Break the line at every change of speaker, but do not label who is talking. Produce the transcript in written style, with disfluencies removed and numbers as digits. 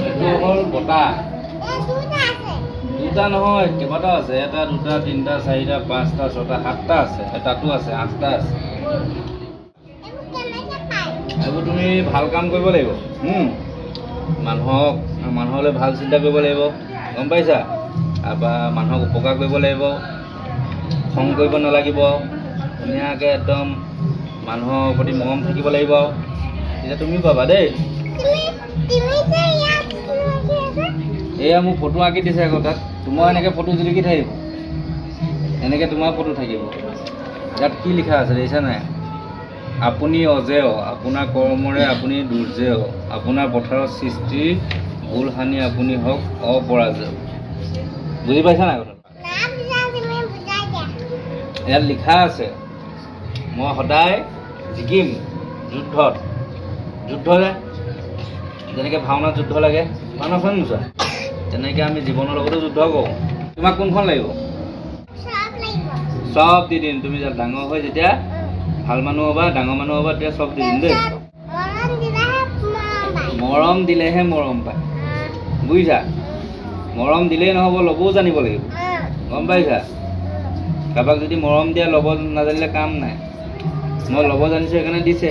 এইটো হ'ল বতা দুটা নহয় কেইবাটাও আছে এটা দুটা তিনিটা চাৰিটা পাঁচটা ছটা সাতটা আছে তাতো আছে আঠটা আছে এইবোৰ তুমি ভাল কাম কৰিব লাগিব মানুহলৈ ভাল চিন্তা কৰিব লাগিব গম পাইছা তাৰপৰা মানুহক উপকাৰ কৰিব লাগিব খং কৰিব নালাগিব ধুনীয়াকৈ একদম মানুহৰ প্ৰতি মৰম থাকিব লাগিব তেতিয়া তুমি পাবা দেই এয়া মোক ফটো আঁকি দিছে আকৌ তাত তোমাৰ এনেকৈ ফটো জিলিকি থাকিব এনেকৈ তোমাৰ ফটো থাকিব ইয়াত কি লিখা আছে দেখিছা নাই আপুনি অজেয় আপোনাৰ কৰ্মৰে আপুনি দুৰ্জেয় আপোনাৰ পথাৰৰ সৃষ্টি ভুল হানি আপুনি হওক অপৰাজেয় বুজি পাইছা নাই কথা ইয়াত লিখা আছে মই সদায় জিকিম যুদ্ধত যেনেকৈ ভাওনাত যুদ্ধ লাগে ভাওনাখন নোচোৱা তেনেকৈ আমি জীৱনৰ লগতো যুদ্ধ কৰোঁ তোমাক কোনখন লাগিব চব দি দিম তুমি ডাঙৰ হৈ যেতিয়া ভাল মানুহ হ'বা ডাঙৰ মানুহ হ'বা তেতিয়া চব দি দিম দেই মৰম দিলেহে মৰম পায় বুজিছা মৰম দিলেই নহ'ব ল'বও জানিব লাগিব গম পাইছা কাৰোবাক যদি মৰম দিয়া ল'ব নাজানিলে কাম নাই মই ল'ব জানিছোঁ সেইকাৰণে দিছে